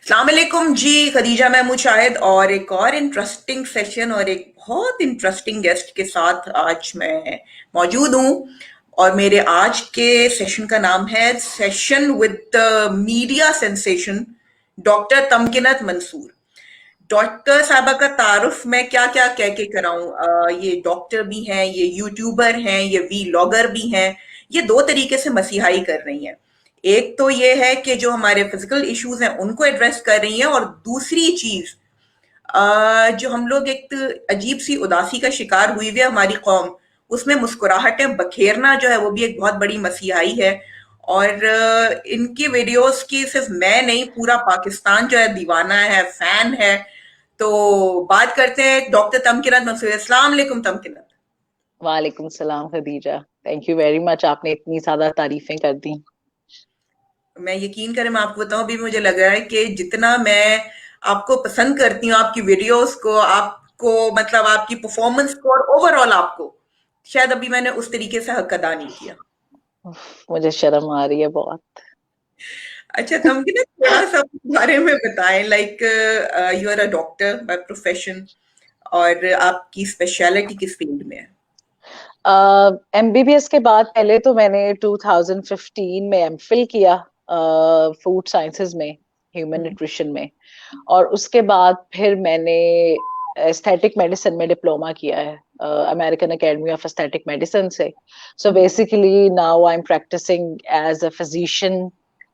अस्सलाम वालेकुम जी। खदीजा महमूद शाहिद और एक और इंटरेस्टिंग सेशन और एक बहुत इंटरेस्टिंग गेस्ट के साथ आज मैं मौजूद हूँ। और मेरे आज के सेशन का नाम है session with media sensation doctor Tamkinat Mansoor. Doctor साहबा का तारुफ मैं क्या क्या कह के कराऊं। ये डॉक्टर भी हैं, ये यूट्यूबर हैं, ये वीलॉगर भी हैं। ये दो तरीके से मसीहाई कर रही हैं। एक तो ये है कि जो हमारे फिजिकल इश्यूज हैं उनको एड्रेस कर रही हैं, और दूसरी चीज जो हम लोग एक तो अजीब सी उदासी का शिकार हुई हुई है हमारी कौम, उसमें मुस्कुराहटें बखेरना जो है वो भी एक बहुत बड़ी मसीहाई है। और इनकी वीडियोस की सिर्फ मैं नहीं, पूरा पाकिस्तान जो है दीवाना है, फैन है। तो बात करते हैं डॉक्टर तमकिनत मंसूर। अस्सलाम वालेकुम तमकिनत। वालेकुम सलाम Khadija. Thank you very much, आपने इतनी ज्यादा तारीफें कर दी। मैं यकीन करें, मैं आपको बताऊं, अभी मुझे लग रहा है कि जितना मैं आपको पसंद करती हूँ, आपकी वीडियोस को, आपको मतलब आपकी परफॉर्मेंस को और ओवरऑल आपको, शायद अभी मैंने उस तरीके से हक अदा नहीं किया। मुझे शर्म आ रही है बहुत। अच्छा तमकिनत, थोड़ा सा अपने बारे में बताएं। Like you are a doctor by profession, और आपकी स्पेशलिटी किस फील्ड में है? एमबीबीएस के बाद पहले तो मैंने 2015 में एमफिल किया फूड साइंसेज में, ह्यूमन न्यूट्रिशन में। और उसके बाद फिर मैंने एस्थेटिक मेडिसिन में डिप्लोमा किया है American academy of aesthetic medicine से। So basically now I am practising as a physician,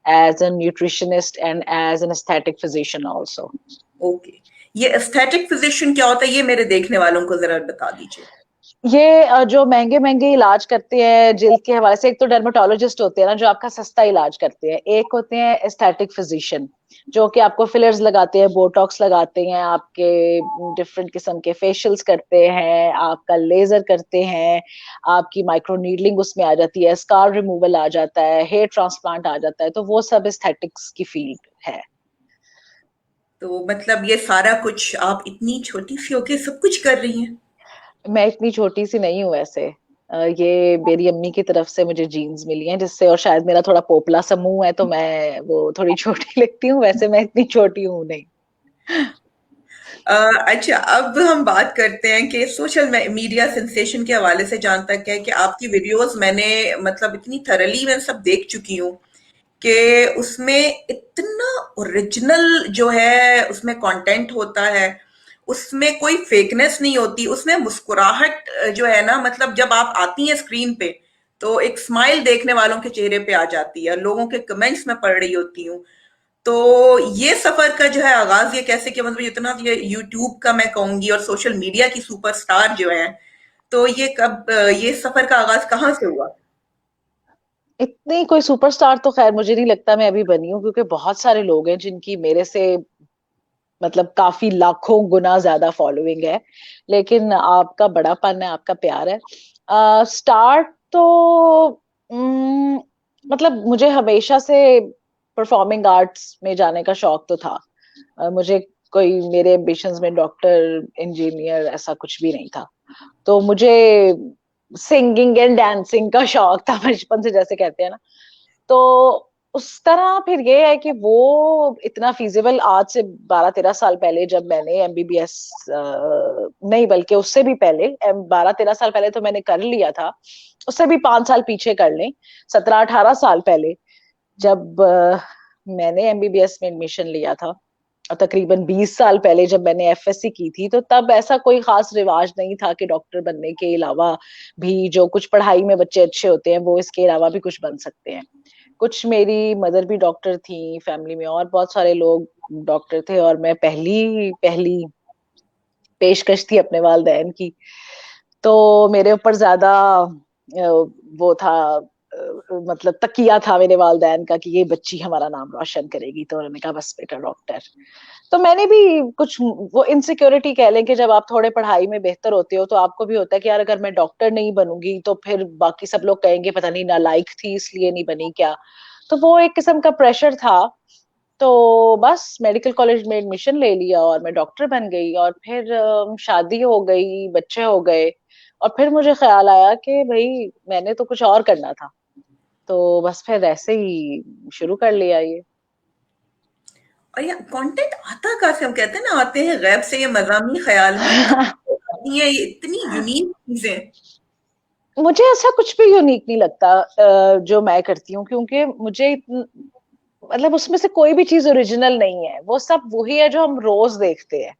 as a nutritionist and as an aesthetic physician also. Okay, ये एस्थेटिक फिजिशियन क्या होता है, ये मेरे देखने वालों को जरा बता दीजिए। ये जो महंगे महंगे इलाज करते हैं जिल्द के हवाले से, एक तो डर्मेटोलॉजिस्ट होते हैं ना जो आपका सस्ता इलाज करते हैं, एक होते हैं एस्थेटिक फिजिशियन जो कि आपको फिलर्स लगाते हैं, बोटॉक्स लगाते हैं, आपके डिफरेंट किस्म के फेशियल्स करते हैं, आपका लेजर करते हैं, आपकी माइक्रो नीडलिंग उसमें आ जाती है, स्कार रिमूवल आ जाता है, हेयर ट्रांसप्लांट आ जाता है, तो वो सब एस्थेटिक्स की फील्ड है। तो मतलब ये सारा कुछ आप इतनी छोटी सी होके सब कुछ कर रही हैं? मैं इतनी छोटी सी नहीं हूँ वैसे। ये मेरी अम्मी की तरफ से मुझे जीन्स मिली हैं जिससे, और शायद मेरा थोड़ा पोपला सा मुंह है तो मैं वो थोड़ी छोटी लगती हूँ, वैसे मैं इतनी छोटी हूँ नहीं। अ, अच्छा, अब हम बात करते हैं कि सोशल मीडिया सेंसेशन के हवाले से जहां तक है कि आपकी वीडियोस मैंने मतलब इतनी थरली मैं सब देख चुकी हूँ कि उसमें इतना ओरिजिनल जो है उसमें कंटेंट होता है। उसमें कोई फेकनेस नहीं होती, उसमें मुस्कुराहट जो है ना, मतलब जब आप आती हैं स्क्रीन पे तो एक स्माइल देखने वालों के चेहरे पे आ जाती है, लोगों के कमेंट्स में पढ़ रही होती हूँ। तो ये सफर का जो है आगाज ये कैसे, कि मतलब इतना ये यूट्यूब का मैं कहूंगी और सोशल मीडिया की सुपरस्टार जो है, तो ये कब, ये सफर का आगाज कहाँ से हुआ? इतनी कोई सुपरस्टार तो खैर मुझे नहीं लगता मैं अभी बनी हूँ, क्योंकि बहुत सारे लोग हैं जिनकी मेरे से मतलब काफी लाखों गुना ज्यादा फॉलोइंग है। लेकिन आपका बड़ापन है, आपका प्यार है। स्टार्ट तो उम, मतलब मुझे हमेशा से परफॉर्मिंग आर्ट्स में जाने का शौक तो था। मुझे कोई मेरे एम्बिशंस में डॉक्टर इंजीनियर ऐसा कुछ भी नहीं था। तो मुझे सिंगिंग एंड डांसिंग का शौक था बचपन से, जैसे कहते हैं ना। तो उस तरह फिर ये है कि वो इतना फीजिबल आज से 12-13 साल पहले जब मैंने एमबीबीएस, नहीं बल्कि उससे भी पहले, 12-13 साल पहले तो मैंने कर लिया था। उससे भी 5 साल पीछे कर लें, 17-18 साल पहले जब मैंने एमबीबीएस में एडमिशन लिया था, और तकरीबन 20 साल पहले जब मैंने एफएससी की थी, तो तब ऐसा कोई खास रिवाज नहीं था कि डॉक्टर बनने के अलावा भी जो कुछ पढ़ाई में बच्चे अच्छे होते हैं वो इसके अलावा भी कुछ बन सकते हैं। कुछ मेरी मदर भी डॉक्टर थी, फैमिली में और बहुत सारे लोग डॉक्टर थे, और मैं पहली पहली पेशकश थी अपने वालिदैन की। तो मेरे ऊपर ज्यादा वो था, मतलब तकिया था मेरे वालिदैन का कि ये बच्ची हमारा नाम रोशन करेगी, तो उन्होंने कहा बस बेटा डॉक्टर। तो मैंने भी कुछ वो इनसिक्योरिटी कह लें कि जब आप थोड़े पढ़ाई में बेहतर होते हो तो आपको भी होता है कि यार अगर मैं डॉक्टर नहीं बनूंगी तो फिर बाकी सब लोग कहेंगे पता नहीं नालायक थी इसलिए नहीं बनी क्या। तो वो एक किस्म का प्रेशर था। तो बस मेडिकल कॉलेज में एडमिशन ले लिया और मैं डॉक्टर बन गई, और फिर शादी हो गई, बच्चे हो गए। और फिर मुझे ख्याल आया कि भाई मैंने तो कुछ और करना था। तो बस फिर ऐसे ही शुरू कर लिया ये। और ये कंटेंट आता कहाँ से? हम कहते हैं ना, आते हैं गैब से ये मज़ामी ख़याल में, कहाँ से आती है ये इतनी यूनिक चीज़ें? मुझे ऐसा कुछ भी यूनिक नहीं लगता जो मैं करती हूँ, क्योंकि मतलब उसमें से कोई भी चीज ओरिजिनल नहीं है, वो सब वही है जो हम रोज देखते हैं।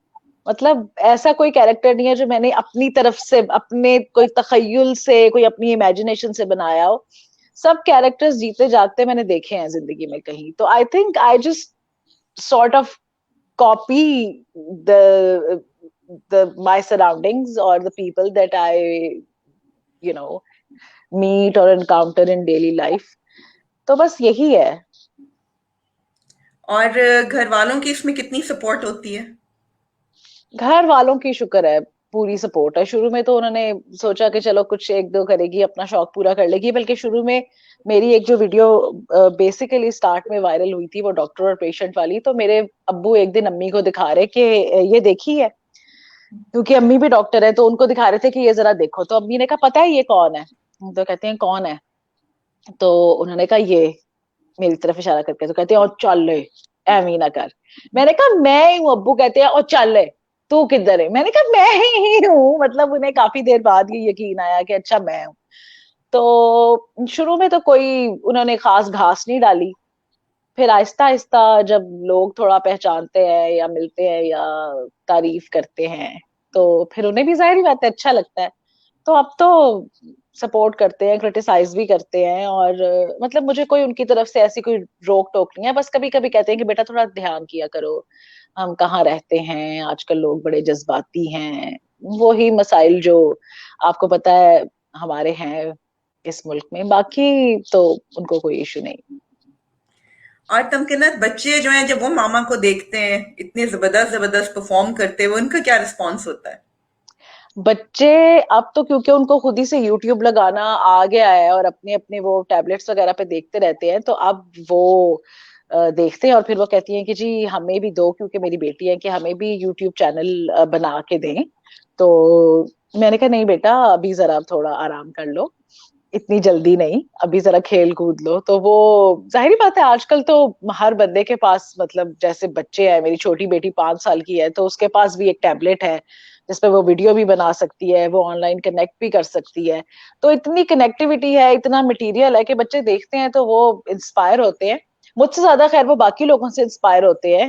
मतलब ऐसा कोई कैरेक्टर नहीं है जो मैंने अपनी तरफ से, अपने कोई तखय्युल से, कोई अपनी इमेजिनेशन से बनाया हो। सब कैरेक्टर्स जीते जागते मैंने देखे हैं जिंदगी में कहीं, तो I think I just sort of copy the my surroundings or the people that I you know meet or encounter in daily life. तो बस यही है। और घर वालों की इसमें कितनी सपोर्ट होती है? घर वालों की शुक्र है, पूरी सपोर्ट है। शुरू में तो उन्होंने सोचा कि चलो कुछ एक दो करेगी, अपना शौक पूरा कर लेगी, बल्कि शुरू में मेरी एक जो वीडियो बेसिकली स्टार्ट में वायरल हुई थी, वो डॉक्टर और पेशेंट वाली, तो मेरे अब्बू एक दिन अम्मी को दिखा रहे कि ये देखी है, क्योंकि अम्मी भी डॉक्टर है, तो उनको दिखा रहे थे कि ये जरा देखो। तो अम्मी ने कहा पता है ये कौन है? तो कहते हैं कौन है? तो उन्होंने कहा ये, मेरी तरफ इशारा करके। तो कहते हैं और चल ले, एमी ना कर। मैंने कहा मैं ही हूँ अब्बू। कहते हैं और चल ले, तू किधर है? मैंने कहा मैं ही हूँ। मतलब उन्हें काफी देर बाद ये यकीन आया कि अच्छा मैं हूँ। तो शुरू में तो कोई उन्होंने खास घास नहीं डाली। फिर आहिस्ता आहिस्ता जब लोग थोड़ा पहचानते हैं या मिलते हैं या तारीफ करते हैं, तो फिर उन्हें भी जाहिर बात है अच्छा लगता है। तो अब तो सपोर्ट करते हैं, क्रिटिसाइज भी करते हैं, और मतलब मुझे कोई उनकी तरफ से ऐसी कोई रोक टोक नहीं है। बस कभी कभी कहते हैं कि बेटा थोड़ा ध्यान किया करो, हम कहाँ रहते हैं, आजकल लोग बड़े जज्बाती हैं। वही मसाइल जो आपको पता है हमारे हैं इस मुल्क में। बाकी तो उनको कोई इशू नहीं। और तमकिनत बच्चे जो हैं, जब वो मामा को देखते हैं इतने जबरदस्त जबरदस्त परफॉर्म करते हुए, उनका क्या रिस्पॉन्स होता है? बच्चे अब तो क्योंकि उनको खुद ही से यूट्यूब लगाना आ गया है और अपने अपने वो टैबलेट्स वगैरह पे देखते रहते हैं, तो अब वो देखते हैं और फिर वो कहती हैं कि जी हमें भी दो, क्योंकि मेरी बेटी है, कि हमें भी यूट्यूब चैनल बना के दें। तो मैंने कहा नहीं बेटा, अभी जरा थोड़ा आराम कर लो, इतनी जल्दी नहीं, अभी जरा खेल कूद लो। तो वो जाहिर बात है, आजकल तो हर बंदे के पास, मतलब जैसे बच्चे हैं, मेरी छोटी बेटी 5 साल की है, तो उसके पास भी एक टैबलेट है जिसपे वो वीडियो भी बना सकती है, वो ऑनलाइन कनेक्ट भी कर सकती है। तो इतनी कनेक्टिविटी है, इतना मटेरियल है कि बच्चे देखते हैं तो वो इंस्पायर होते हैं। मुझसे ज्यादा खैर वो बाकी लोगों से इंस्पायर होते हैं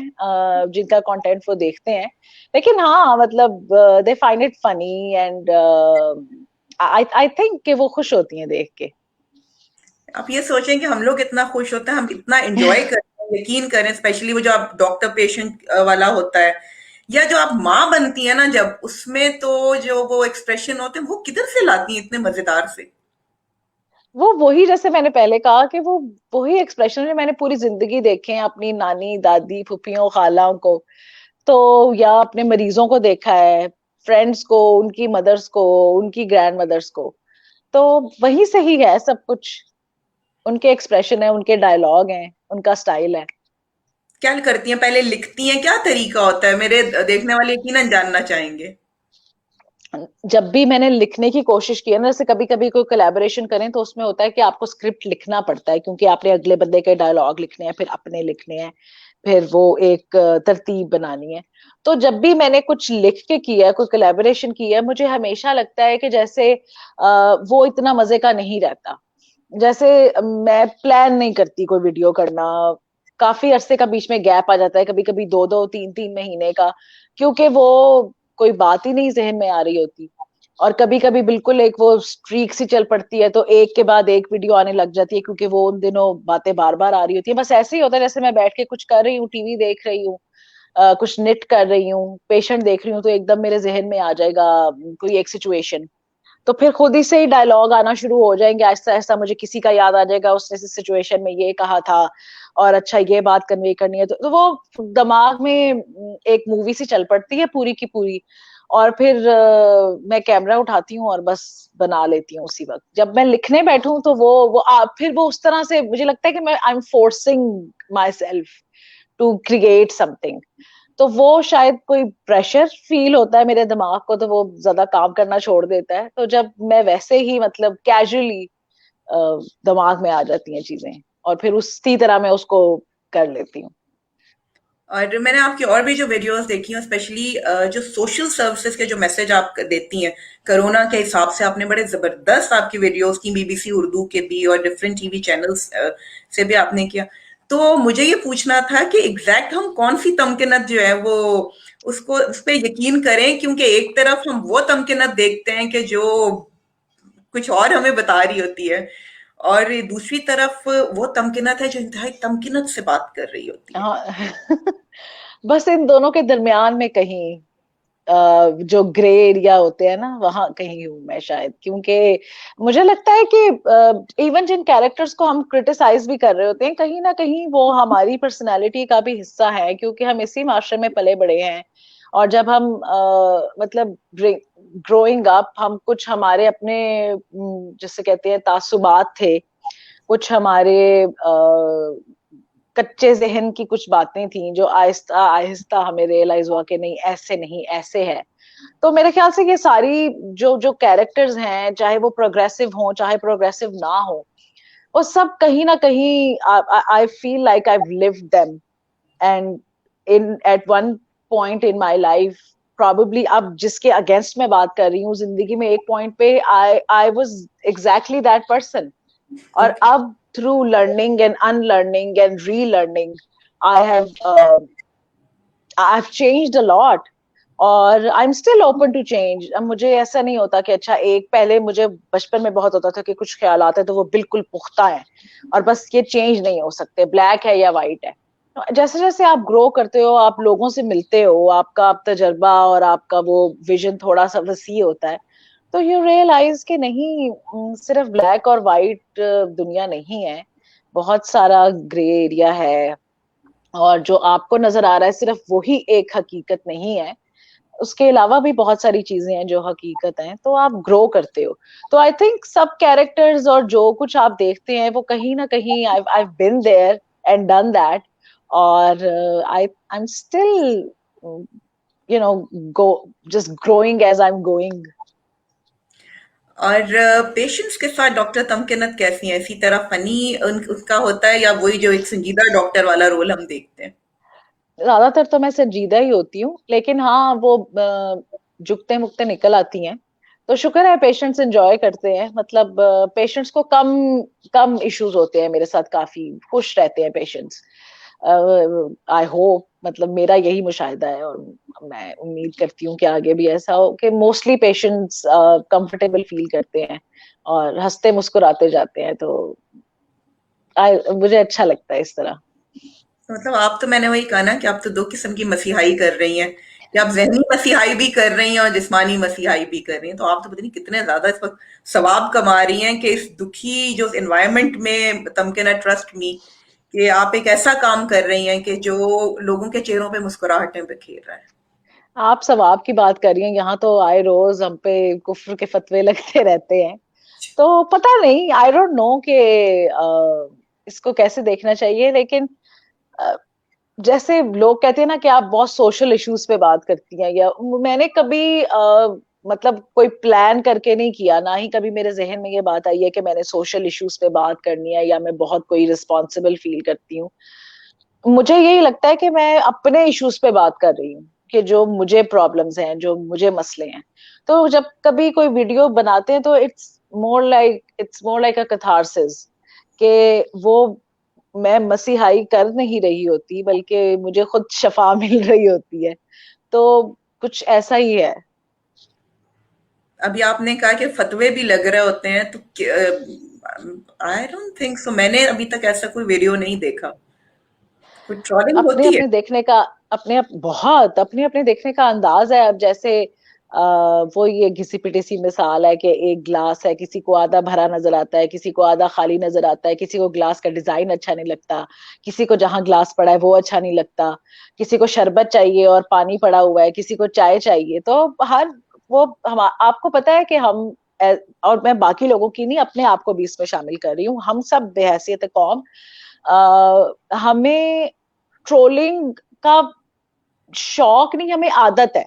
जिनका कंटेंट वो देखते हैं। लेकिन हाँ मतलब they find it funny and I think कि वो खुश होती हैं देख के। आप ये सोचें कि हम लोग इतना खुश होते हैं, हम इतना एंजॉय करते हैं, यकीन करें, स्पेशली वो जो आप डॉक्टर पेशेंट वाला होता है, या जो आप माँ बनती है ना जब, उसमें तो जो वो एक्सप्रेशन होते हैं, वो किधर से लाती हैं इतने मजेदार से? वो वही, जैसे मैंने पहले कहा कि वो वही एक्सप्रेशन है मैंने पूरी जिंदगी देखे हैं अपनी नानी दादी फूफियों खालाओं को, तो या अपने मरीजों को देखा है, फ्रेंड्स को, उनकी मदर्स को, उनकी ग्रैंड मदर्स को। तो वहीं से ही है सब कुछ। उनके एक्सप्रेशन है, उनके डायलॉग हैं, उनका स्टाइल है। क्या करती हैं? पहले लिखती हैं? क्या तरीका होता है? मेरे देखने वाले यकीनन जानना चाहेंगे। जब भी मैंने लिखने की कोशिश की है ना, जैसे कभी कभी कोई कोलैबोरेशन करें, तो उसमें होता है कि आपको स्क्रिप्ट लिखना पड़ता है, क्योंकि आपने अगले बंदे के डायलॉग लिखने हैं, फिर अपने लिखने हैं, फिर वो एक तरतीब बनानी है। तो जब भी मैंने कुछ लिख के किया है, कोई कोलैबोरेशन किया है, मुझे हमेशा लगता है कि जैसे वो इतना मजे का नहीं रहता। जैसे मैं प्लान नहीं करती कोई वीडियो करना, काफी अरसे का बीच में गैप आ जाता है, कभी कभी 2-2 3-3 महीने का, क्योंकि वो कोई बात ही नहीं जहन में आ रही होती। और कभी कभी बिल्कुल एक वो स्ट्रीक सी चल पड़ती है, तो एक के बाद एक वीडियो आने लग जाती है, क्योंकि वो उन दिनों बातें बार बार आ रही होती है। बस ऐसे ही होता है, जैसे मैं बैठ के कुछ कर रही हूँ, टीवी देख रही हूँ, कुछ निट कर रही हूँ, पेशेंट देख रही हूँ, तो एकदम मेरे जहन में आ जाएगा कोई एक सिचुएशन। तो फिर खुद ही से ही डायलॉग आना शुरू हो जाएंगे, ऐसा ऐसा मुझे किसी का याद आ जाएगा, उसने इस सिचुएशन में ये कहा था, और अच्छा ये बात कन्वे करनी है, तो वो दिमाग में एक मूवी सी चल पड़ती है पूरी की पूरी। और फिर मैं कैमरा उठाती हूँ और बस बना लेती हूँ उसी वक्त। जब मैं लिखने बैठूं तो फिर वो उस तरह से मुझे लगता है कि मैं I am forcing myself to create something. तो वो शायद कोई प्रेशर फील होता है मेरे दिमाग को, तो वो ज्यादा काम करना छोड़ देता है। तो जब मैं वैसे ही मतलब कैजुअली दिमाग में आ जाती हैं चीजें, और फिर उसी तरह मैं उसको कर लेती हूँ। और मैंने आपकी और भी जो वीडियोस देखी हैं, स्पेशली जो सोशल सर्विसेज के जो मैसेज आप देती हैं कोरोना के हिसाब से, आपने बड़े जबरदस्त आपकी वीडियोस की, बीबीसी उर्दू के भी और डिफरेंट टीवी चैनल्स से भी आपने किया। तो मुझे ये पूछना था कि एग्जैक्ट हम कौन सी तमकीनत जो है वो उसको उस पर यकीन करें, क्योंकि एक तरफ हम वो तमकीनत देखते हैं कि जो कुछ और हमें बता रही होती है, और दूसरी तरफ वो तमकीनत है जो इंतहाई तमकीनत से बात कर रही होती है। हाँ। बस इन दोनों के दरमियान में कहीं जो ग्रे एरिया होते हैं ना, वहां कहीं हूं मैं शायद, क्योंकि मुझे लगता है कि इवन जिन कैरेक्टर्स को हम क्रिटिसाइज भी कर रहे होते हैं, कहीं ना कहीं वो हमारी पर्सनालिटी का भी हिस्सा है, क्योंकि हम इसी माशरे में पले बड़े हैं। और जब हम मतलब ग्रोइंग अप, हम कुछ हमारे अपने जिसे कहते हैं तासुबात थे, कुछ हमारे कच्चे जहन की कुछ बातें थी जो आहिस्ता आहिस्ता हमें रियलाइज हुआ कि नहीं, ऐसे नहीं, ऐसे है। तो मेरे ख्याल से ये सारी जो जो कैरेक्टर्स हैं, चाहे वो प्रोग्रेसिव हो चाहे प्रोग्रेसिव ना हो, वो सब कहीं ना कहीं I feel like I lived them. And in at one point in my life, probably अब जिसके अगेंस्ट मैं बात कर रही हूँ जिंदगी में, एक पॉइंट पे I I was exactly that person. और ओके। अब through learning and unlearning and relearning, I have I have changed a lot. और I am still open to change. अब मुझे ऐसा नहीं होता कि अच्छा, एक पहले मुझे बचपन में बहुत होता था कि कुछ ख्याल आते तो वो बिल्कुल पुख्ता है और बस ये चेंज नहीं हो सकते, ब्लैक है या वाइट है। जैसे जैसे आप ग्रो करते हो, आप लोगों से मिलते हो, आपका आप तजर्बा और आपका वो विजन थोड़ा सा वसी होता है, तो यू रियलाइज कि नहीं, सिर्फ ब्लैक और वाइट दुनिया नहीं है, बहुत सारा ग्रे एरिया है। और जो आपको नजर आ रहा है सिर्फ वही एक हकीकत नहीं है, उसके अलावा भी बहुत सारी चीजें हैं जो हकीकत हैं। तो आप ग्रो करते हो। तो आई थिंक सब कैरेक्टर्स और जो कुछ आप देखते हैं वो कहीं ना कहीं I I been there and done that. और I am still you know go just growing as I am going. और पेशेंट्स के साथ डॉक्टर तमकिनत कैसी है? इसी तरह फनी उनका होता है, या वही जो एक संजीदा डॉक्टर वाला रोल हम देखते हैं? ज्यादातर तो मैं संजीदा ही होती हूँ, लेकिन हाँ वो जुगते मुक्ते निकल आती हैं। तो शुक्र है, पेशेंट्स एंजॉय करते हैं। मतलब पेशेंट्स को कम कम इश्यूज होते हैं मेरे साथ, काफी खुश रहते हैं पेशेंट्स। आई होप, मतलब मेरा यही मुशाहिदा है, और मैं उम्मीद करती हूँ कि आगे भी ऐसा हो कि मोस्टली पेशेंट्स कंफर्टेबल फील करते हैं और हंसते मुस्कुराते जाते हैं। तो मुझे अच्छा लगता है इस तरह। तो मतलब आप तो, मैंने वही कहा ना कि आप तो दो किस्म की मसीहाई कर रही हैं, कि आप जहनी मसीहाई भी कर रही हैं और जिस्मानी मसीहाई भी कर रही हैं। तो आप तो पता नहीं कितने ज्यादा इस वक्त सवाब कमा रही हैं कि इस दुखी जो एनवायरनमेंट में, तमकिन ट्रस्ट मी, कि आप एक ऐसा काम कर रही हैं कि जो लोगों के चेहरों पे मुस्कुराहटें बिखेर रहा है। आप सवाब की बात कर रही हैं, यहाँ तो आए रोज हम पे कुफ्र के फतवे लगते रहते हैं। तो पता नहीं, आई डोंट नो कि इसको कैसे देखना चाहिए, लेकिन अ, जैसे लोग कहते हैं ना कि आप बहुत सोशल इश्यूज पे बात करती हैं, या मैंने कभी मतलब कोई प्लान करके नहीं किया, ना ही कभी मेरे जहन में ये बात आई है कि मैंने सोशल इश्यूज पे बात करनी है या मैं बहुत कोई रिस्पॉन्सिबल फील करती हूँ। मुझे यही लगता है कि मैं अपने इश्यूज पे बात कर रही हूँ, कि जो मुझे प्रॉब्लम्स हैं, जो मुझे मसले हैं। तो जब कभी कोई वीडियो बनाते हैं तो it's more like a catharsis, कि वो मैं मसीहाई कर नहीं रही होती, बल्कि मुझे खुद शफा मिल रही होती है। तो कुछ ऐसा ही है। अभी आपने कहा कि फतवे भी लग रहे होते हैं, तो आई डोंट थिंक सो, मैंने अभी तक ऐसा कोई वीडियो नहीं देखा। कोई ट्रोलिंग अपने होती है? अपने देखने का, बहुत अपने अपने देखने का अंदाज है। अब जैसे वो ये घिसी पिटी सी मिसाल है कि एक ग्लास है, किसी को आधा भरा नजर आता है, किसी को आधा खाली नजर आता है, किसी को ग्लास का डिजाइन अच्छा नहीं लगता, किसी को जहां ग्लास पड़ा है वो अच्छा नहीं लगता, किसी को शरबत चाहिए और पानी पड़ा हुआ है, किसी को चाय चाहिए। तो हर वो हम आपको पता है कि हम और मैं बाकी लोगों की नहीं, अपने आप को भी इसमें शामिल कर रही हूँ, हम सब बेहैसियत कौम हमें ट्रोलिंग का शौक नहीं, हमें आदत है।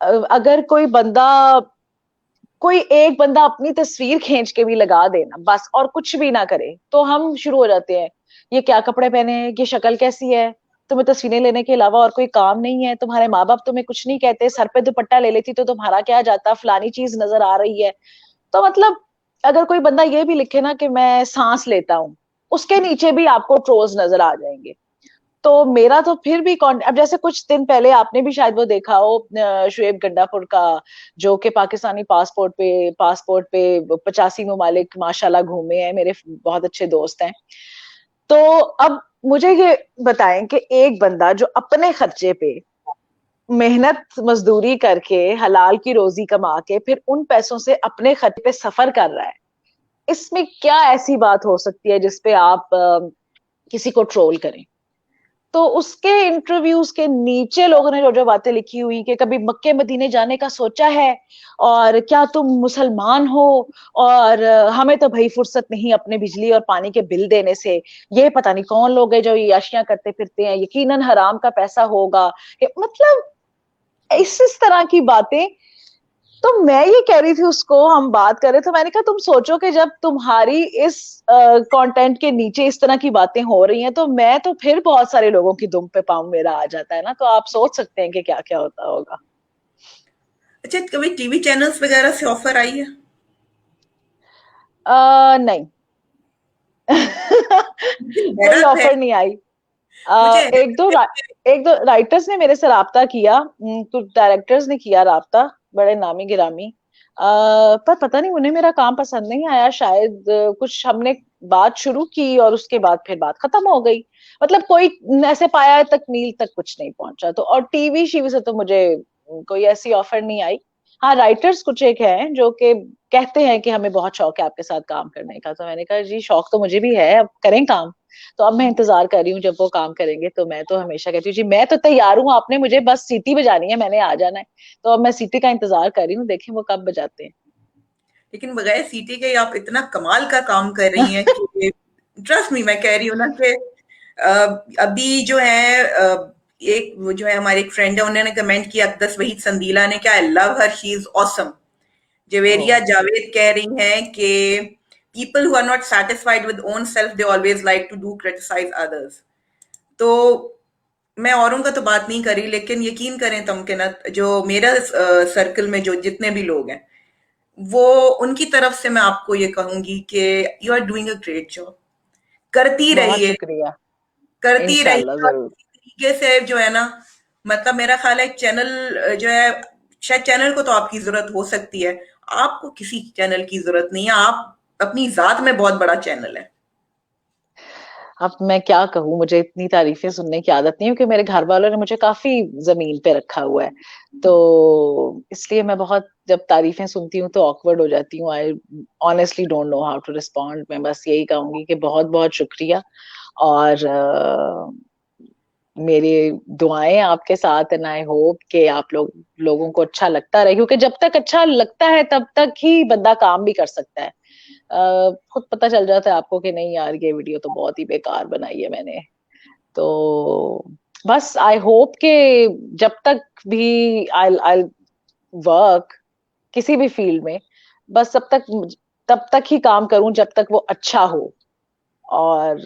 अगर कोई एक बंदा अपनी तस्वीर खींच के भी लगा देना बस, और कुछ भी ना करे, तो हम शुरू हो जाते हैं, ये क्या कपड़े पहने हैं, ये शक्ल कैसी है, तुम्हें तस्वीरें लेने के अलावा और कोई काम नहीं है, तुम्हारे माँ बाप तुम्हें कुछ नहीं कहते, सर पे दुपट्टा ले लेती तो तुम्हारा क्या जाता, फलानी चीज नजर आ रही है। तो मतलब अगर कोई बंदा ये भी लिखे ना कि मैं सांस लेता हूँ, उसके नीचे भी आपको ट्रोल्स नजर आ जाएंगे। तो मेरा तो फिर भी अब जैसे कुछ दिन पहले आपने भी शायद वो देखा हो, शुएब गंडापुर का, जो कि पाकिस्तानी पासपोर्ट पे 85 ममालिक माशाल्लाह घूमे हैं, मेरे बहुत अच्छे दोस्त हैं। तो अब मुझे ये बताएं कि एक बंदा जो अपने खर्चे पे मेहनत मजदूरी करके हलाल की रोजी कमा के फिर उन पैसों से अपने खर्चे पे सफर कर रहा है, इसमें क्या ऐसी बात हो सकती है जिसपे आप किसी को ट्रोल करें? तो उसके इंटरव्यूज के नीचे लोगों ने जो जो बातें लिखी हुई कि कभी मक्के मदीने जाने का सोचा है, और क्या तुम मुसलमान हो, और हमें तो भाई फुर्सत नहीं अपने बिजली और पानी के बिल देने से, ये पता नहीं कौन लोग हैं जो ये याशियां करते फिरते हैं, यकीनन हराम का पैसा होगा, मतलब इस तरह की बातें। तो मैं ये कह रही थी उसको, हम बात कर रहे, तो मैंने कहा तुम सोचो कि जब तुम्हारी इस कंटेंट के नीचे इस तरह की बातें हो रही हैं, तो मैं तो फिर बहुत सारे लोगों की दुम पे पाँव मेरा आ जाता है ना, तो आप सोच सकते हैं कि क्या क्या होता होगा। अच्छा, कभी टीवी चैनल्स वगैरह से ऑफर आई है? नहीं। मुझे कोई हैरत है, ऑफर नहीं आई। मुझे एक दो हैरत है एक दो राइटर्स ने मेरे से राब्ता किया, कुछ डायरेक्टर्स ने किया राब्ता, बड़े नामी गिरामी, पर पता नहीं उन्हें मेरा काम पसंद नहीं आया शायद, कुछ हमने बात शुरू की और उसके बाद फिर बात खत्म हो गई। मतलब कोई ऐसे पाया तकमील तक कुछ नहीं पहुंचा, तो और टीवी शीवी से तो मुझे कोई ऐसी ऑफर नहीं आई। हाँ, राइटर्स कुछ एक हैं जो कि कहते हैं कि हमें बहुत शौक है आपके साथ काम करने का, तो मैंने कहा जी शौक तो मुझे भी है, अब करें काम। तो अब मैं इंतजार कर रही हूँ जब वो काम करेंगे, तो मैं तो हमेशा कहती हूँ जी मैं तो तैयार हूँ, आपने मुझे बस सीटी बजानी है, मैंने आ जाना है। तो अब मैं सीटी का इंतजार कर रही हूँ, देखें वो कब बजाते लेकिन बगैर सीटी के आप इतना कमाल का काम कर रही हैं हैं। कि ट्रस्ट मी, मैं कह रही हूँ ना कि अभी जो है एक वो जो है हमारे एक फ्रेंड है, उन्होंने कमेंट किया, अकदस वहीद संदीला ने, क्या I love her, she is awesome. Oh, Javeria Javed कह रही हैं कि people who are not satisfied with own self they always like to do criticise others. तो मैं औरों का तो बात नहीं करी, लेकिन यकीन करें तमकिनत, जो मेरा सर्कल में जो जितने भी लोग हैं, वो उनकी तरफ से मैं आपको ये कहूंगी कि you are doing a great job. करती बहुत रहिए, शुक्रिया। करती इंशाल्लाह रहिए, और जरूर। इसी तरीके से जो है ना, मतलब मेरा ख्याल है चैनल जो है, शायद चैनल को तो आपकी जरूरत हो सकती है, आपको किसी चैनल की जरूरत नहीं है, आप अपनी जात में बहुत बड़ा चैनल है। अब मैं क्या कहूँ, मुझे इतनी तारीफें सुनने की आदत नहीं है, क्योंकि मेरे घर वालों ने मुझे काफी जमीन पे रखा हुआ है, तो इसलिए मैं बहुत जब तारीफें सुनती हूँ तो ऑकवर्ड हो जाती हूँ। I honestly don't know how to respond. मैं बस यही कहूंगी कि बहुत बहुत शुक्रिया, और मेरी दुआएं आपके साथ, एंड आई होप कि आप लोगों को अच्छा लगता रहे, क्योंकि जब तक अच्छा लगता है तब तक ही बंदा काम भी कर सकता है। खुद पता चल जाता है आपको कि नहीं यार ये वीडियो तो बहुत ही बेकार बनाई है मैंने। तो बस आई होप कि जब तक भी आई वर्क किसी भी फील्ड में, बस तब तक ही काम करूं जब तक वो अच्छा हो, और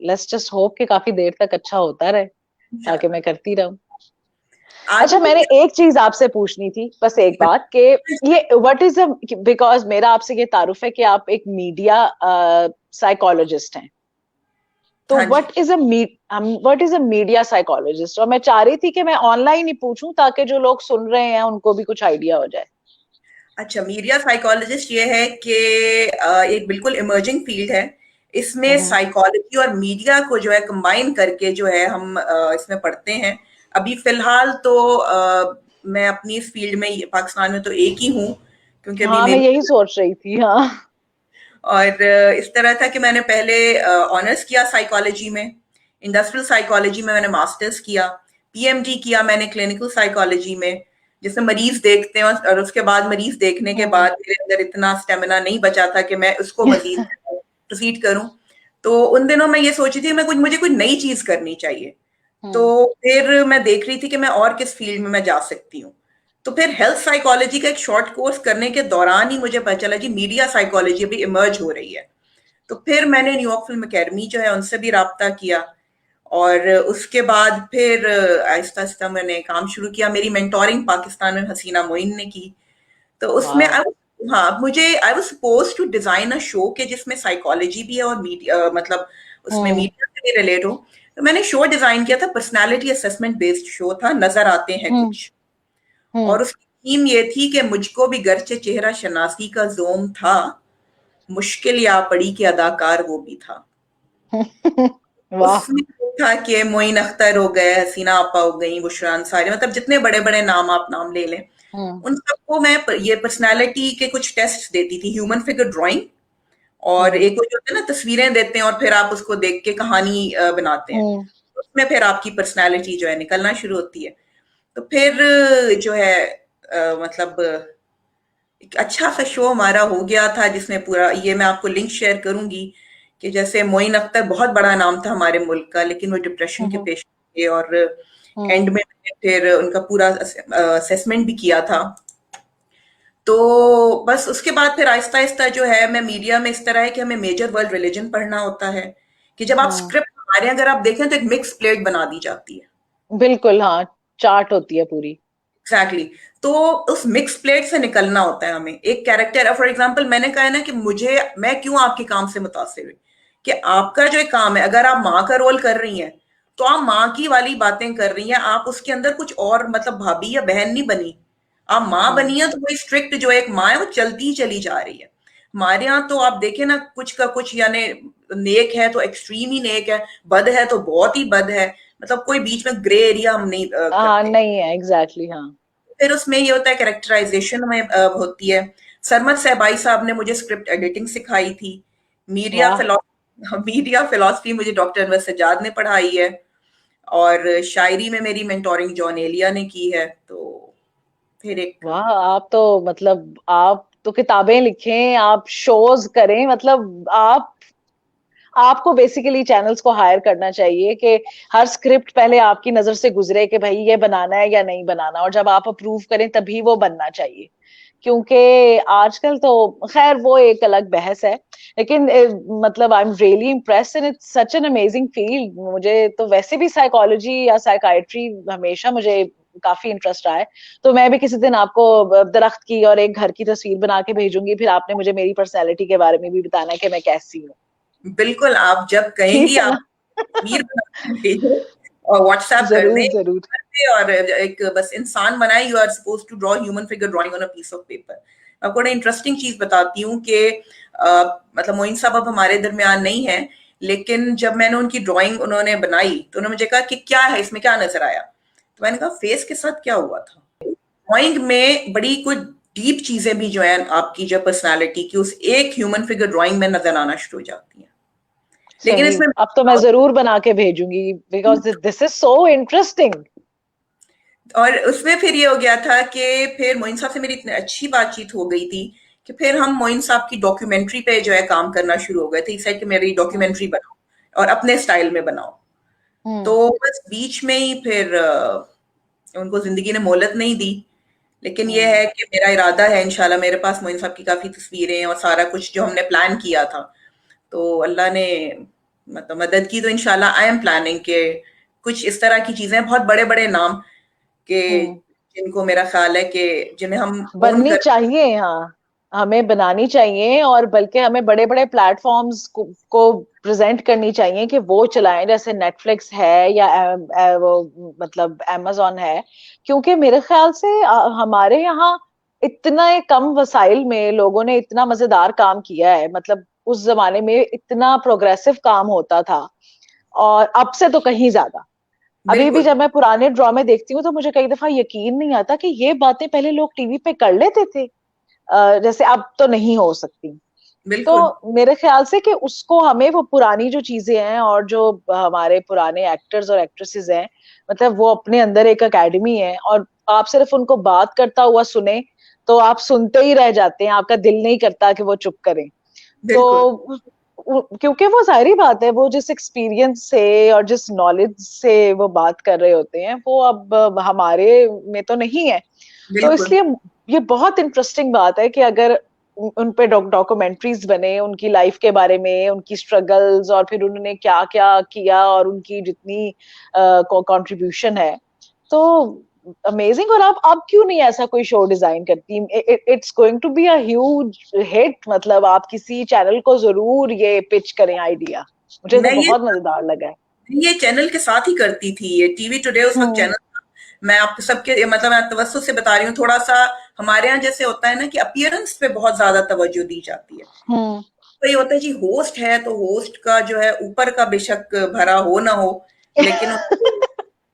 लेट्स जस्ट होप कि काफी देर तक अच्छा होता रहे, ताकि इंशाल्लाह। मैं करती रहूं। आगे अच्छा, भी मैंने एक चीज आपसे पूछनी थी, बस एक बात कि ये व्हाट इज अ, बिकॉज मेरा आपसे ये तारुफ है कि आप एक मीडिया साइकोलॉजिस्ट हैं, तो हाँ जी। What is a media psychologist, और मैं चाह रही थी कि मैं ऑनलाइन ही पूछूं ताकि जो लोग सुन रहे हैं उनको भी कुछ आइडिया हो जाए। अच्छा, मीडिया साइकोलॉजिस्ट ये है कि एक बिल्कुल इमर्जिंग फील्ड है। इसमें हम्म। साइकोलॉजी और मीडिया को जो है कंबाइन करके जो है हम इसमें पढ़ते हैं। अभी फिलहाल तो मैं अपनी इस फील्ड में पाकिस्तान में तो एक ही हूँ, क्योंकि अभी हाँ, मैं मेरी, यही सोच रही थी, हाँ। और इस तरह था कि मैंने पहले ऑनर्स किया साइकोलॉजी में, इंडस्ट्रियल साइकोलॉजी में मैंने मास्टर्स किया, पीएमडी किया मैंने क्लिनिकल साइकोलॉजी में, जिसमें मरीज देखते हैं, और उसके बाद मरीज देखने के हम्म। बाद मेरे अंदर इतना स्टेमिना नहीं बचा था कि मैं उसको मजीद प्रोसीड करूं। तो उन दिनों मैं ये सोची थी मैं कुछ मुझे कोई नई चीज करनी चाहिए। तो हम्म। फिर मैं देख रही थी कि मैं और किस फील्ड में मैं जा सकती हूँ। तो फिर हेल्थ साइकोलॉजी का एक शॉर्ट कोर्स करने के दौरान ही मुझे पता चला कि मीडिया साइकोलॉजी अभी इमर्ज हो रही है। तो फिर मैंने न्यूयॉर्क फिल्म अकेडमी जो है उनसे भी राब्ता किया, और उसके बाद फिर आहिस्ता आहिस्ता मैंने काम शुरू किया। मेरी मेंटोरिंग पाकिस्तान में हसीना मोइन ने की। तो उसमें वाह। हाँ, मुझे I was suppose to design a show के जिसमें साइकोलॉजी भी है और मीडिया, मतलब उसमें हम्म। मीडिया से भी रिलेट हो। तो मैंने शो डिजाइन किया था, पर्सनालिटी असेसमेंट बेस्ड शो था, नजर आते हैं हम्म। कुछ। हम्म। और उसकी थीम ये थी कि मुझको भी गर्चे चेहरा शनासी का जोम था, मुश्किल या पड़ी के अदाकार वो भी था। वाह। उसमें वो था कि मोइन अख्तर हो गए, हसीना आपा हो गई, बुशरा अंसारी, मतलब जितने बड़े बड़े नाम आप नाम ले लें, हम्म। उन सबको मैं ये पर्सनालिटी के कुछ टेस्ट देती थी, ह्यूमन फिगर ड्राइंग। और हम्म। एक वो जो होता है ना, तस्वीरें देते हैं और फिर आप उसको देख के कहानी बनाते हैं। हम्म। उसमें फिर आपकी पर्सनालिटी जो है निकलना शुरू होती है। तो फिर जो है मतलब एक अच्छा सा शो हमारा हो गया था, जिसमें पूरा ये मैं आपको लिंक शेयर करूंगी कि जैसे मोइन अख्तर बहुत बड़ा नाम था हमारे मुल्क का, लेकिन वो डिप्रेशन के हम्म। पेश थे। और एंड हम्म। में मैंने फिर उनका पूरा असेसमेंट भी किया था। तो बस उसके बाद फिर आहिस्ता आहिस्ता जो है, मैं मीडिया में इस तरह है कि हमें मेजर वर्ल्ड रिलीजन पढ़ना होता है, कि जब आप हम्म। स्क्रिप्ट हमारे अगर आप देखें तो एक मिक्स प्लेट बना दी जाती है। बिल्कुल, हाँ। चार्ट होती है पूरी। Exactly exactly. तो उस मिक्स प्लेट से निकलना होता है हमें। एक कैरेक्टर है, फॉर एग्जाम्पल मैंने कहा है ना कि मुझे, मैं क्यों आपके काम से मुतासिर हुई, कि आपका जो एक काम है, अगर आप माँ का रोल कर रही हैं तो आप माँ की वाली बातें कर रही हैं, आप उसके अंदर कुछ और, मतलब भाभी या बहन नहीं बनी, आप माँ हम्म। बनी है। तो वही स्ट्रिक्ट जो एक माँ है वो चलती ही चली जा रही है। हमारे यहाँ तो आप देखें ना, कुछ का कुछ, यानी नेक है तो एक्सट्रीम ही नेक है, बद है तो बहुत ही बद है, मतलब कोई बीच में ग्रे एरिया हम नहीं हाँ, करते। नहीं है, एग्जैक्टली, हाँ। फिर उसमें ये होता है, कैरेक्टराइजेशन में होती है। सरमद सहबाई साहब ने मुझे स्क्रिप्ट एडिटिंग सिखाई थी। मीडिया वाह। फिलोसफी मीडिया फिलोसफी मुझे डॉक्टर अनवर सज्जाद ने पढ़ाई है। और शायरी में मेरी मेंटोरिंग जॉन एलिया ने की है। तो फिर एक वाह, आप तो मतलब आप तो किताबें लिखें, आप शोज करें, मतलब आपको बेसिकली चैनल्स को हायर करना चाहिए कि हर स्क्रिप्ट पहले आपकी नजर से गुजरे कि भाई ये बनाना है या नहीं बनाना, और जब आप अप्रूव करें तभी वो बनना चाहिए। क्योंकि आजकल तो खैर वो एक अलग बहस है, लेकिन मतलब I am really impressed and it's such an amazing field. मुझे तो वैसे भी साइकोलॉजी या साइकाइट्री हमेशा मुझे काफी इंटरेस्ट रहा है। तो मैं भी किसी दिन आपको दरख्त की और एक घर की तस्वीर बना के भेजूंगी, फिर आपने मुझे मेरी पर्सनैलिटी के बारे में भी बताना है कि मैं कैसी हूँ। बिल्कुल, आप जब कहेंगी ठीक है आप ना? तस्वीर बना के भेजो और व्हाट्सएप कर जरूर दें जरूर। पे, और एक बस इंसान बनाए, you are suppose to draw human figure drawing on a piece of paper. आपको ना इंटरेस्टिंग चीज बताती हूँ कि मतलब मोइन साहब अब हमारे दरमियान नहीं है, लेकिन जब मैंने उनकी ड्राइंग उन्होंने बनाई तो उन्होंने मुझे कहा कि क्या है इसमें, क्या नजर आया। तो मैंने कहा फेस के साथ क्या हुआ था। ड्राइंग में बड़ी कुछ डीप चीजें भी जो है आपकी जो पर्सनालिटी की उस एक ह्यूमन फिगर ड्राइंग में नजर आना शुरू हो जाती है। लेकिन सही, इसमें अब तो मैं जरूर बना के भेजूंगी because this is so interesting. और उसमें फिर ये हो गया था कि फिर मोइन साहब से मेरी इतनी अच्छी बातचीत हो गई थी कि फिर हम मोइन साहब की डॉक्यूमेंट्री पे जो है काम करना शुरू हो गए थे। इस साइड कि मेरी हम्म। डॉक्यूमेंट्री बनाओ और अपने स्टाइल में बनाओ। हम्म। तो बस बीच में ही फिर उनको जिंदगी ने मोहलत नहीं दी। लेकिन ये हम्म। है कि मेरा इरादा है, इंशाल्लाह मेरे पास मोइन साहब की काफी तस्वीरें और सारा कुछ जो हमने प्लान किया था, तो अल्लाह ने मतलब मदद की। तो इंशाल्लाह आई एम प्लानिंग के कुछ इस तरह की चीजें, बहुत बड़े बड़े नाम के, हम्म। जिनको मेरा ख्याल है कि जिन्हें हम ओन बननी कर। चाहिए, हाँ। हमें बनानी चाहिए, और बल्कि हमें बड़े बड़े प्लेटफॉर्म्स को प्रेजेंट करनी चाहिए कि वो चलाएं, जैसे नेटफ्लिक्स है या वो मतलब amazon है। क्योंकि मेरे ख्याल से हमारे यहाँ इतना कम वसाइल में लोगों ने इतना मजेदार काम किया है। मतलब उस जमाने में इतना प्रोग्रेसिव काम होता था, और अब से तो कहीं ज्यादा। अभी भी बिल्कुल, जब मैं पुराने ड्रामे देखती हूँ तो मुझे कई दफा यकीन नहीं आता कि ये बातें पहले लोग टीवी पे कर लेते थे, जैसे अब तो नहीं हो सकती। बिल्कुल, तो मेरे ख्याल से कि उसको हमें वो पुरानी जो चीजें हैं और जो हमारे पुराने एक्टर्स और एक्ट्रेसेस हैं, मतलब वो अपने अंदर एक एकेडमी है, और आप सिर्फ उनको बात करता हुआ सुने तो आप सुनते ही रह जाते हैं, आपका दिल नहीं करता कि वो चुप करें। तो बिल्कुल, क्योंकि वो सारी बात है, वो जिस एक्सपीरियंस से और जिस नॉलेज से वो बात कर रहे होते हैं, वो अब हमारे में तो नहीं है। तो बिल्कुल। इसलिए ये बहुत इंटरेस्टिंग बात है कि अगर उन पे डॉक्यूमेंट्रीज बने उनकी लाइफ के बारे में, उनकी स्ट्रगल्स, और फिर उन्होंने क्या क्या किया और उनकी जितनी कंट्रीब्यूशन है। तो अमेजिंग। और आप क्यों नहीं ऐसा कोई शो डिजाइन करती? It's going to be a huge hit, मतलब आप किसी चैनल को जरूर ये पिच करें आइडिया। मुझे तो मैं ये बहुत मजेदार लगा है। ये चैनल के साथ ही करती थी, ये टीवी टुडे उस वक्त हम्म। चैनल था। मैं आप सबके मतलब मैं तवज्जो से बता रही हूँ, थोड़ा सा हमारे यहाँ जैसे होता है ना कि अपीयरेंस पे बहुत ज्यादा तवज्जो दी जाती है। हम्म। तो ये होता है जी, होस्ट है तो होस्ट का जो है ऊपर का बेशक भरा हो ना हो, लेकिन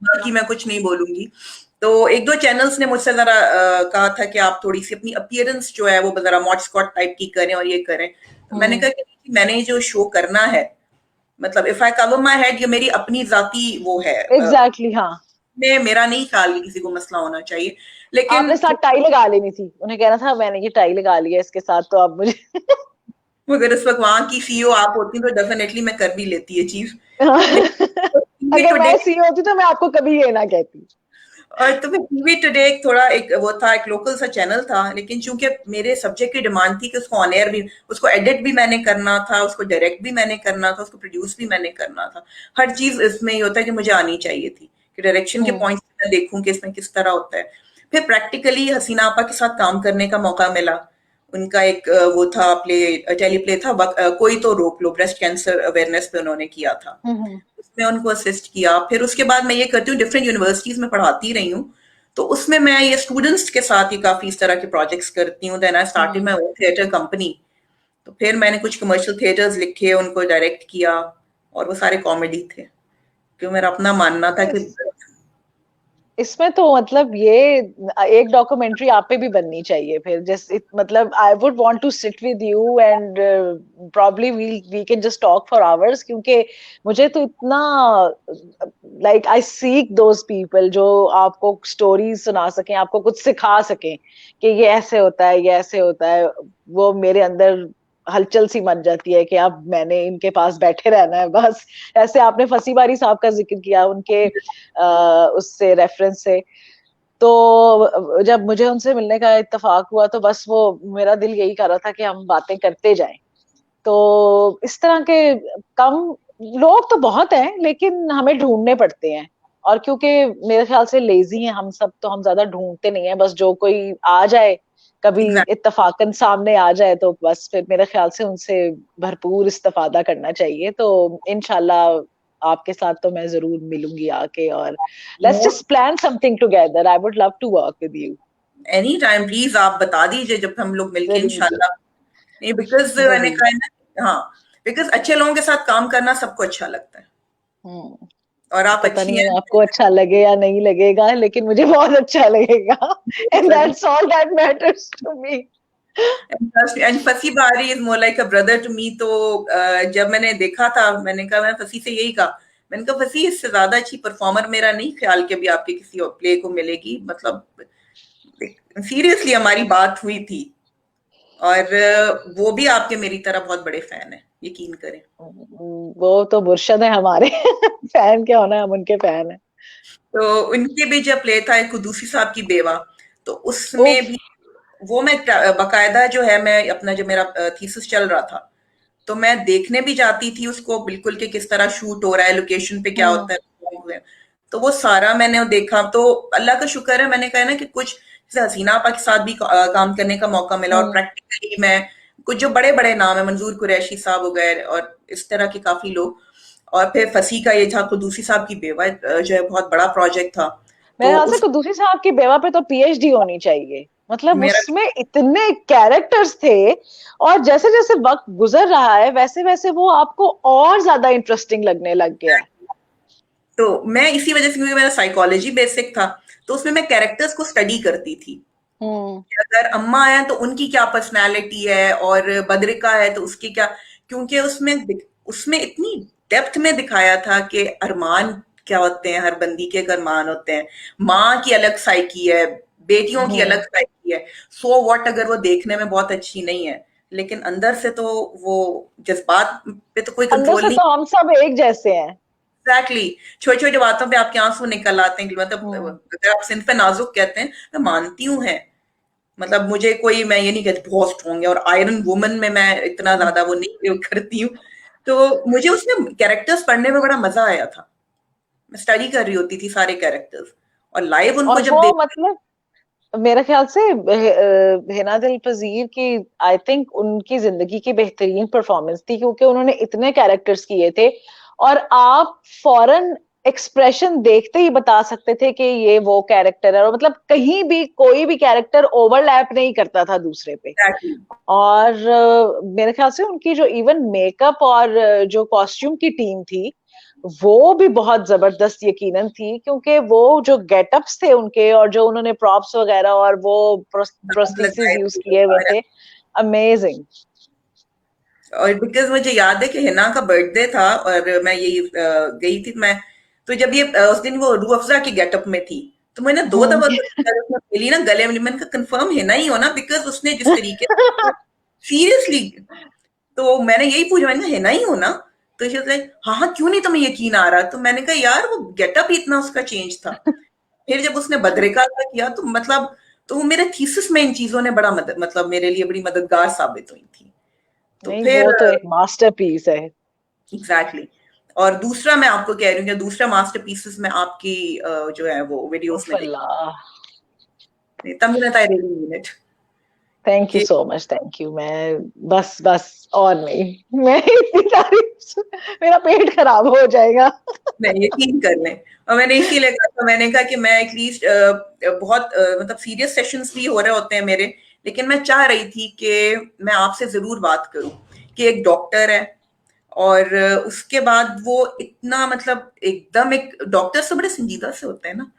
बाकी मैं कुछ नहीं बोलूंगी। तो एक दो चैनल्स ने मुझसे जरा कहा था कि आप थोड़ी सी अपनी अपीयरेंस जो है वो जरा मॉड स्कॉट टाइप की करें और ये करें। तो मैंने हम्म। कहा कि मैंने जो शो करना है, मतलब if I cover my head, ये मेरी अपनी जाती वो है, एग्जैक्टली, हाँ। में मेरा नहीं ख्याल कि किसी को मसला होना चाहिए, लेकिन आपने साथ टाई लगा लेनी थी, उन्हें कहना था मैंने ये टाई लगा लिया इसके साथ, तो आप मुझे अगर इस वक्त वहां की सीईओ आप होती तो डेफिनेटली मैं कर भी लेती ये चीज। लेकिन टीवी अगर टुडे, मैं सीईओ होती तो मैं आपको कभी ये ना कहती। और तो फिर टीवी टुडे एक थोड़ा एक वो था, एक लोकल सा चैनल था, लेकिन चूंकि मेरे सब्जेक्ट की डिमांड थी कि उसको ऑन एयर भी, उसको एडिट भी मैंने करना था, उसको डायरेक्ट भी मैंने करना था, उसको प्रोड्यूस भी मैंने करना था। हर चीज इसमें ये होता है कि मुझे आनी चाहिए थी कि डायरेक्शन के हम्म। पॉइंट मैं देखूं कि इसमें किस तरह होता है। फिर प्रैक्टिकली हसीना आपा के साथ काम करने का मौका मिला। उनका एक वो था प्ले, टेलीप्ले था, कोई तो रोक लो, ब्रेस्ट कैंसर अवेयरनेस पे उन्होंने किया था। हम्म। उसमें उनको असिस्ट किया। फिर उसके बाद मैं ये करती हूँ, डिफरेंट यूनिवर्सिटीज में पढ़ाती रही हूँ, तो उसमें मैं ये स्टूडेंट्स के साथ ही काफी इस तरह के प्रोजेक्ट्स करती हूँ। Then I started hmm. My own theatre company. तो फिर मैंने कुछ कमर्शियल थिएटर्स लिखे, उनको डायरेक्ट किया, और वो सारे कॉमेडी थे, क्यों मेरा अपना मानना था कि इसमें तो मतलब ये एक डॉक्यूमेंट्री आप पे भी बननी चाहिए फिर, जैसे मतलब I would want to sit with you and probably we can just talk for hours, क्योंकि मुझे तो इतना like I seek those people जो आपको स्टोरीज सुना सकें, आपको कुछ सिखा सकें कि ये ऐसे होता है, ये ऐसे होता है। वो मेरे अंदर हलचल सी मच जाती है कि अब मैंने इनके पास बैठे रहना है बस। ऐसे आपने फसी बारी साहब का जिक्र किया, उनके उससे रेफरेंस से, तो जब मुझे उनसे मिलने का इत्तेफाक हुआ तो बस वो मेरा दिल यही कर रहा था कि हम बातें करते जाएं। तो इस तरह के कम लोग तो बहुत हैं, लेकिन हमें ढूंढने पड़ते हैं। और क्योंकि मेरे ख्याल से लेजी हैं हम सब, तो हम ज्यादा ढूंढते नहीं है, बस जो कोई आ जाए कभी एग्जैक्ट, इत्तफाकन सामने आ जाए तो बस फिर मेरे ख्याल से उनसे भरपूर इस्तेफादा करना चाहिए। तो इंशाल्लाह आपके साथ तो मैं जरूर मिलूंगी आके, और let's most just plan something together. I would love to work with you. Any time please आप बता दीजिए जब हम लोग मिलके जरूर इंशाल्लाह। नहीं, बिकॉज मैंने जरूर। कहा है ना, हाँ, बिकॉज अच्छे लोगों के साथ काम करना सबको अच्छा लगता है, हम्म। और आप पता अच्छी नहीं हैं। आपको अच्छा लगे या नहीं लगेगा, लेकिन मुझे बहुत अच्छा लगेगा। And that's all that matters to me. And Faseeh Bari is more like a brother to me. तो जब मैंने देखा था, मैंने कहा, मैं फसी से यही कहा, मैंने कहा फसी इससे ज्यादा अच्छी परफॉर्मर मेरा नहीं ख्याल कि अभी आपके किसी और प्ले को मिलेगी, मतलब सीरियसली हमारी बात हुई थी। और वो भी आपके मेरी तरह बहुत बड़े फैन है, यकीन करें। वो तो मुर्शद है हमारे। फैन क्या होना है, हम उनके फैन है। तो उनके भी जब प्ले था एक कुदूसी साहब की बेवा, तो उसमें उफ। भी वो मैं बकायदा जो है, मैं अपना जो मेरा थीसिस चल रहा था, तो मैं देखने भी जाती थी उसको बिल्कुल कि किस तरह शूट हो रहा है, लोकेशन पे क्या हम्म। होता है। तो वो सारा मैंने देखा। तो अल्लाह का शुक्र है, मैंने कहा ना कि कुछ जैसे हसीना आपा के साथ भी काम करने का मौका मिला, और हम्म। प्रैक्टिकली मैं कुछ जो बड़े बड़े नाम है, मंजूर कुरैशी साहब हो गए और इस तरह के काफी लोग, और फिर फसी का ये था कुदूसी साहब की बेवा, जो है बहुत बड़ा प्रोजेक्ट था। मेरे तो ख्याल से उस कुदूसी साहब की बेवा पे तो पीएचडी होनी चाहिए, मतलब मेरा उसमें इतने कैरेक्टर्स थे। और जैसे जैसे वक्त गुजर रहा है वैसे वैसे वो आपको और ज्यादा इंटरेस्टिंग लगने लग गया है। तो मैं इसी वजह से, क्योंकि मेरा साइकोलॉजी बेसिक था, तो उसमें मैं कैरेक्टर्स को स्टडी करती थी हम्म। कि अगर अम्मा है तो उनकी क्या पर्सनालिटी है, और बद्रिका है तो उसकी क्या, क्योंकि उसमें इतनी डेप्थ में दिखाया था कि अरमान क्या होते हैं, हर बंदी के एक अरमान होते हैं। माँ की अलग साइकी है, बेटियों की अलग हम्म। साइकी है। सो व्हाट अगर वो देखने में बहुत अच्छी नहीं है, लेकिन अंदर से तो वो जज्बात पे तो कोई अंदर कंट्रोल से नहीं। तो हम सब एक जैसे हैं। एग्जैक्टली, छोटी छोटी बातों पे आपके आंसू निकल आते हैं, मतलब हम्म। अगर आप सिंध पे नाजुक कहते हैं, मैं मानती हूँ है, मतलब मुझे कोई, मैं ये नहीं कहती बहुत स्ट्रॉन्ग है, और आयरन वुमन में मैं इतना ज्यादा वो नहीं करती हूँ। तो मुझे उसमें कैरेक्टर्स पढ़ने में बड़ा मजा आया था। मैं स्टडी कर रही होती थी सारे कैरेक्टर्स, और लाइव उनको और जब वो देख। मतलब मेरे ख्याल से हिना दिल पजीर की, आई थिंक उनकी जिंदगी की बेहतरीन परफॉर्मेंस थी, क्योंकि उन्होंने इतने कैरेक्टर्स किए थे और आप फॉरन एक्सप्रेशन देखते ही बता सकते थे कि ये वो कैरेक्टर है, और मतलब कहीं भी कोई भी कैरेक्टर ओवरलैप नहीं करता था दूसरे पे। एग्जैक्टली। और मेरे ख्याल से उनकी जो इवन मेकअप और जो कॉस्ट्यूम की टीम थी वो भी बहुत जबरदस्त यकीनन थी, क्योंकि वो जो गेटअप्स थे उनके और जो उन्होंने प्रॉप्स वगैरह और वो प्रोस्थेसिस लगाए यूज किए हुए थे। थे, अमेजिंग। और बिकॉज मुझे याद है कि हिना का बर्थडे था, और मैं यही गई थी मैं। तो जब ये उस दिन वो रूह अफ़ज़ा की गेटअप में थी, तो मैंने 2 दफा तो मिली ना गले मिली, मैंने कहा कंफर्म हिना ही हो ना, बिकॉज उसने जिस तरीके से, सीरियसली। तो मैंने यही पूछा, मैंने कहा हिना ही हो ना? तो शी वाज लाइक हाँ हाँ, क्यों नहीं तुम्हें यकीन आ रहा? तो मैंने कहा यार वो गेटअप ही इतना उसका चेंज था। फिर जब उसने बद्रिका का किया, तो मतलब, तो वो मेरे थीसिस में इन चीजों ने बड़ा मदद, मतलब मेरे लिए बड़ी मददगार साबित हुई थी। तो नहीं, फिर वो तो एक मास्टरपीस है। Exactly exactly. और दूसरा मैं आपको कह रही हूँ कि दूसरा मास्टरपीसेस में आपकी जो है वो वीडियोस में देखी, अल्लाह, Tamanna, I really mean it. Thank you कि सो मच, थैंक यू। मैं बस बस और नहीं, मैं इतनी तारीफ, मेरा पेट खराब हो जाएगा। नहीं, यकीन कर लें। और मैंने इसीलिए कहा था, मैंने कहा कि मैं एटलीस्ट बहुत मतलब सीरियस सेशंस भी हो रहे होते हैं मेरे, लेकिन मैं चाह रही थी कि मैं आपसे जरूर बात करूं कि एक डॉक्टर है, और उसके बाद वो इतना, मतलब एकदम, एक डॉक्टर से बड़े संजीदा से होते हैं ना,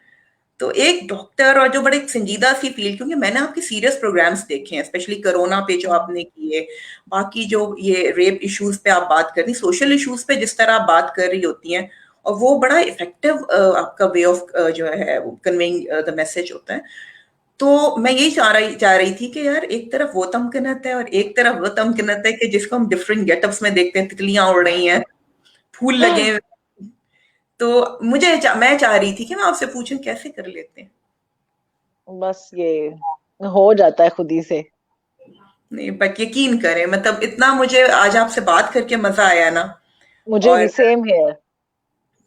तो एक डॉक्टर और जो बड़े संजीदा सी फील, क्योंकि मैंने आपके सीरियस प्रोग्राम्स देखे हैं, स्पेशली कोरोना पे जो आपने किए, बाकी जो ये रेप इश्यूज पे आप बात कर रही, सोशल इश्यूज पे जिस तरह आप बात कर रही होती हैं, और वो बड़ा इफेक्टिव आपका वे ऑफ जो है वो कन्वेइंग द मैसेज होता है। तो मैं यही चाह रही थी कि यार एक तरफ वो तमकनत है और एक तरफ वो तमकनत है कि जिसको हम डिफरेंट गेटअप्स में देखते हैं, तितलियां उड़ रही हैं, फूल लगे हैं। तो मैं चाह रही थी कि मैं आपसे पूछूं कैसे कर लेते हैं। बस ये हो जाता है खुद ही से। नहीं, बट यकीन करें, मतलब इतना मुझे आज आपसे बात करके मजा आया ना। मुझे भी और सेम है।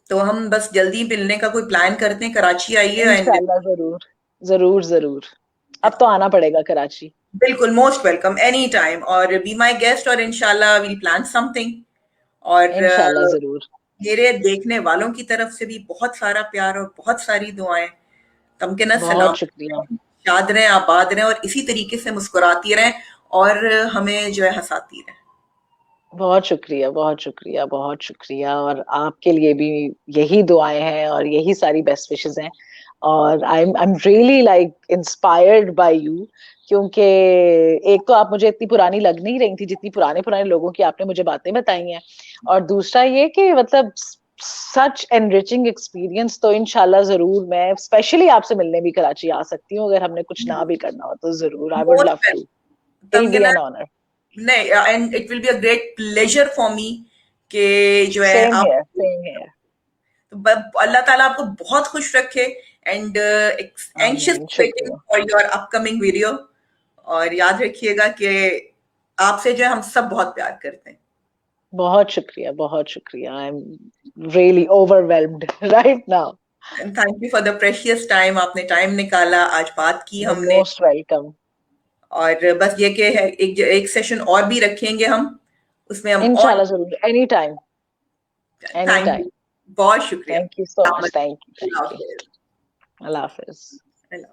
तो हम बस जल्दी मिलने का कोई प्लान करते हैं, कराची आइए एंड इंशाल्लाह, जरूर जरूर जरूर। अब तो आना पड़ेगा कराची। बिल्कुल मोस्ट वेलकम एनी टाइम, और बी माय गेस्ट, और इंशाल्लाह वील प्लान समथिंग। और इंशाल्लाह जरूर। मेरे देखने वालों की तरफ से भी बहुत सारा प्यार और बहुत सारी दुआएं। तमकिनत बहुत सलाम। शुक्रिया। शाद रहें, आबाद रहें, और इसी तरीके से मुस्कुराती रहें, और हमें जो है हंसाती रहें। बहुत शुक्रिया, बहुत शुक्रिया, बहुत शुक्रिया। और आपके लिए भी यही दुआएं हैं और यही सारी बेस्ट विशेस हैं। और I am really like inspired by you, क्योंकि एक तो आप मुझे इतनी पुरानी लग नहीं रही थी जितनी पुराने पुराने लोगों की आपने मुझे बातें बताई हैं। और दूसरा ये कि मतलब सच एनरिचिंग एक्सपीरियंस, तो इंशाल्लाह जरूर मैं स्पेशली आपसे मिलने भी कराची आ सकती हूँ, अगर हमने कुछ ना भी करना हो तो जरूर, I would love most to. It be तमकिनत, एन ऑनर। नहीं, and it will be a great pleasure for me कि जो है सेम आप, हियर, सेम हियर। तो अल्लाह ताला आपको बहुत खुश रखे, एंड आमीन, एंशियसली वेटिंग शुक्रिया। For your upcoming video. और याद रखिएगा कि आपसे जो है हम सब बहुत प्यार करते हैं। बहुत शुक्रिया, बहुत शुक्रिया। I am really overwhelmed right now. And thank you for the precious time, आपने टाइम निकाला, आज बात की यू हमने। Most welcome. और बस ये कि है, एक सेशन और भी रखेंगे हम, उसमें हम और। इंशाल्लाह जरूर, any time, any thank time. You, बहुत शुक्रिया। Thank you so much, thank you, Allah thank you. Hafiz. Allah Hafiz. Allah